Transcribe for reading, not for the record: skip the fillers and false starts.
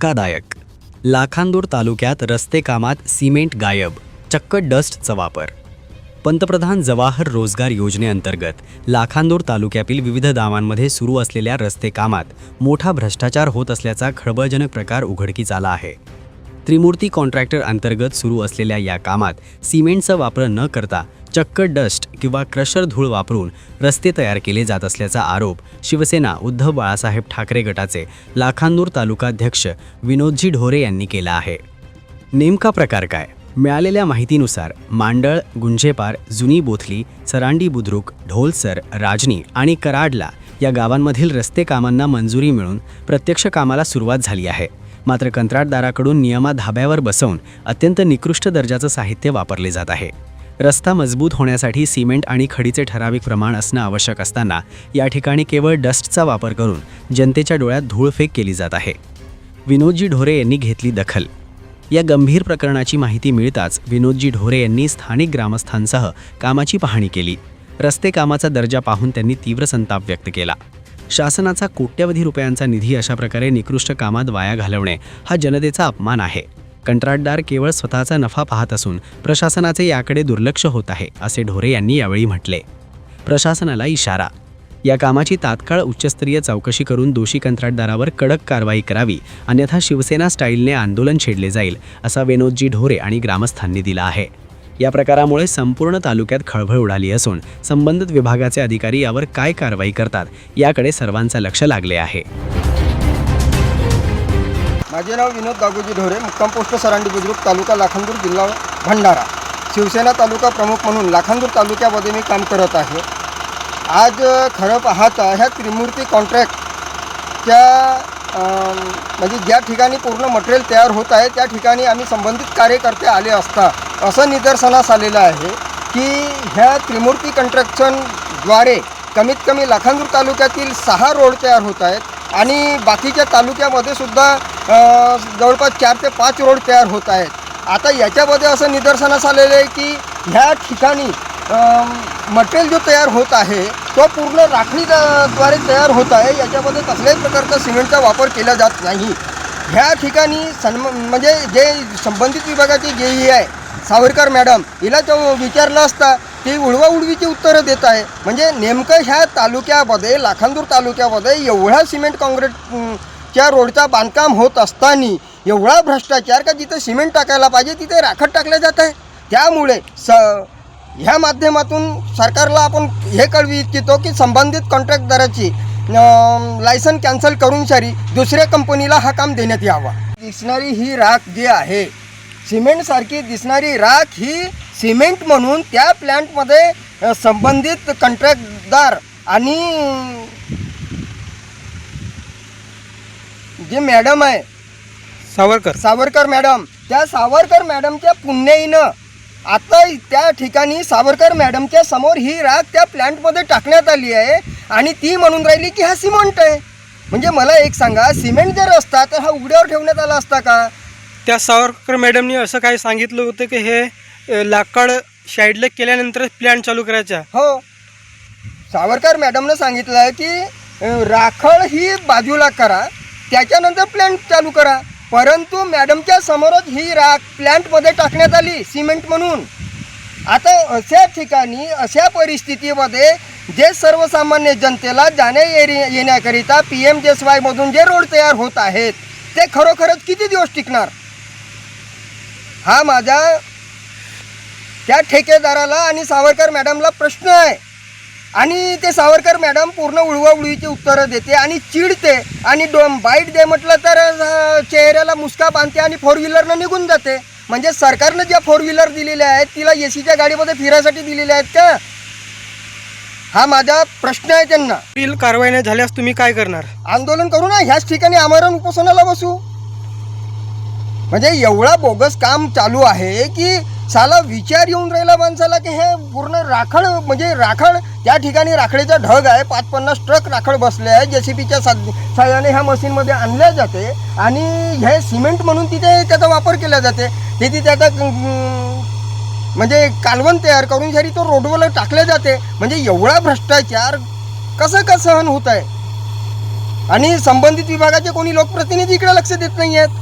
धक्कादायक. लाखांदूर तालुक्यात रस्ते कामात सिमेंट गायब, चक्क डस्टचा वापर. पंतप्रधान जवाहर रोजगार योजनेअंतर्गत लाखांदूर तालुक्यातील विविध गावांमध्ये सुरू असलेल्या रस्ते कामात मोठा भ्रष्टाचार होत असल्याचा खळबळजनक प्रकार उघडकीस आला आहे. त्रिमूर्ती कॉन्ट्रॅक्टर अंतर्गत सुरू असलेल्या या कामात सिमेंटचा वापर न करता चक्क डस्ट किंवा क्रशर धूळ वापरून रस्ते तयार केले जात असल्याचा आरोप शिवसेना उद्धव बाळासाहेब ठाकरे गटाचे लाखांदूर तालुकाध्यक्ष विनोदजी ढोरे यांनी केला आहे. नेमका प्रकार काय? मिळालेल्या माहितीनुसार मांडळ, गुंजेपार, जुनी बोथली, सरांडी बुद्रुक, ढोलसर, राजनी आणि कराडला या गावांमधील रस्ते कामांना मंजुरी मिळून प्रत्यक्ष कामाला सुरुवात झाली आहे. मात्र कंत्राटदाराकडून नियमा धाब्यावर बसवून अत्यंत निकृष्ट दर्जाचं साहित्य वापरले जात आहे. रस्ता मजबूत होण्यासाठी सिमेंट आणि खडीचे ठराविक प्रमाण असणं आवश्यक असताना या ठिकाणी केवळ डस्टचा वापर करून जनतेच्या डोळ्यात धूळफेक केली जात आहे. विनोदजी ढोरे यांनी घेतली दखल. या गंभीर प्रकरणाची माहिती मिळताच विनोदजी ढोरे यांनी स्थानिक ग्रामस्थांसह कामाची पाहणी केली. रस्ते कामाचा दर्जा पाहून त्यांनी तीव्र संताप व्यक्त केला. शासनाचा कोट्यवधी रुपयांचा निधी अशा प्रकारे निकृष्ट कामात वाया घालवणे हा जनतेचा अपमान आहे. कंत्राटदार केवळ स्वतःचा नफा पाहत असून प्रशासनाचे याकडे दुर्लक्ष होत आहे, असे ढोरे यांनी यावेळी म्हटले. प्रशासनाला इशारा. या कामाची तात्काळ उच्चस्तरीय चौकशी करून दोषी कंत्राटदारावर कडक कारवाई करावी, अन्यथा शिवसेना स्टाईलने आंदोलन छेडले जाईल, असा विनोदजी ढोरे आणि ग्रामस्थांनी दिला आहे. या प्रकारामुळे संपूर्ण तालुक्यात खळबळ उडाली असून संबंधित विभागाचे अधिकारी यावर काय कारवाई करतात याकडे सर्वांचं लक्ष लागले आहे. माझे नाव विनोद दागोजी ढोरे, मुक्काम पोस्ट सरांडी बुद्रुक, तालुका लाखांदूर, जिल्हा भंडारा. शिवसेना तालुका प्रमुख म्हणून लाखांदूर तालुक्यामध्ये मी काम करत आहे. आज खरं पाहता ह्या त्रिमूर्ती कॉन्ट्रॅक्टच्या म्हणजे ज्या ठिकाणी पूर्ण मटेरियल तयार होत आहे त्या ठिकाणी आम्ही संबंधित कार्यकर्ते आले असता असं निदर्शनास आलेलं आहे की ह्या त्रिमूर्ती कन्स्ट्रक्शनद्वारे कमीत कमी लाखांदूर तालुक्यातील 6 रोड तयार होत आहेत आणि बाकीच्या तालुक्यामध्ये सुद्धा जवळपास 4 ते 5 रोड तयार होत आहेत. आता याच्यामध्ये असं निदर्शनास आलेलं आहे की ह्या ठिकाणी मटेरियल जो तयार होत आहे तो पूर्ण राखणीद्वारे तयार होत आहे. याच्यामध्ये कसल्याही प्रकारचा सिमेंटचा वापर केला जात नाही. ह्या ठिकाणी म्हणजे जे संबंधित विभागाची जे आहे सावरकर मॅडम, हिला तो विचारलं असता ती उडवाउडवीची उत्तरं देत आहे. म्हणजे नेमकं ह्या तालुक्यामध्ये लाखांदूर तालुक्यामध्ये एवढा सिमेंट काँक्रीटच्या रोडचा बांधकाम होत असताना एवढा भ्रष्टाचार का जिथे सिमेंट टाकायला पाहिजे तिथे राखट टाकलं जात आहे. त्यामुळे ह्या माध्यमातून सरकारला आपण हे कळवू इच्छितो की संबंधित कॉन्ट्रॅक्टदाराची लायसन कॅन्सल करून सारी दुसऱ्या कंपनीला हा काम देण्यात यावा. दिसणारी ही राख जी आहे सिमेंटसारखी दिसणारी राख ही सिमेंट म्हणून त्या प्लॅन्टमध्ये संबंधित कंत्राटदार आणि जे मॅडम आहे सावरकर मॅडम, त्या सावरकर मॅडमच्या पुण्याईनं आता त्या ठिकाणी सावरकर मॅडमच्या समोर ही राख त्या प्लॅन्टमध्ये टाकण्यात आली आहे आणि ती म्हणून राहिली की हा सिमेंट आहे. म्हणजे मला एक सांगा, सिमेंट जर असता तर हा उघड्यावर ठेवण्यात आला असता का? त्या सावरकर मॅडमनी असं काय सांगितलं होतं की हे लाकड शाईडला केल्यानंतर प्लॅन्ट चालू करायचा. हो, सावरकर मॅडमनं सांगितलं की राखळ ही बाजूला करा, त्याच्यानंतर प्लॅन्ट चालू करा. परंतु मॅडमच्या समोरच ही राख प्लॅन्टमध्ये टाकण्यात आली सिमेंट म्हणून. आता अशा ठिकाणी अशा परिस्थितीमध्ये जे सर्वसामान्य जनतेला जाण्या येण्याकरिता PMJSYमधून जे रोड तयार होत आहेत ते खरोखरच किती दिवस टिकणार, हा माझा त्या ठेकेदाराला आणि सावरकर मॅडमला प्रश्न आहे. आणि ते सावरकर मॅडम पूर्ण उडवाउडवीची उत्तरं देते आणि चिडते आणि बाईट दे म्हटलं तर चेहऱ्याला मुसका बांधते आणि 4 व्हीलरनं निघून जाते. म्हणजे सरकारनं ज्या 4 व्हीलर दिलेल्या आहेत तिला एसीच्या गाडीमध्ये फिरायसाठी दिलेल्या आहेत का, हा माझा प्रश्न आहे त्यांना. कारवाई नाही झाल्यास तुम्ही काय करणार? आंदोलन करू ना, ह्याच ठिकाणी आमरण उपोषणाला बसू. म्हणजे एवढा बोगस काम चालू आहे की साला विचार येऊन राहिला माणसाला की हे पूर्ण राखळ म्हणजे राखळ त्या ठिकाणी राखळीचा ढग आहे. 5-50 ट्रक राखळ बसले आहे. JCBच्या साहाय्याने ह्या मशीनमध्ये आणल्या जाते आणि हे सिमेंट म्हणून तिथे त्याचा वापर केला जाते. तिथे त्याचा म्हणजे कालवण तयार करून जरी तो रोडवर टाकले जाते. म्हणजे एवढा भ्रष्टाचार कसं सहन होत आहे. आणि संबंधित विभागाचे कोणी लोकप्रतिनिधी इकडे लक्ष देत नाही आहेत.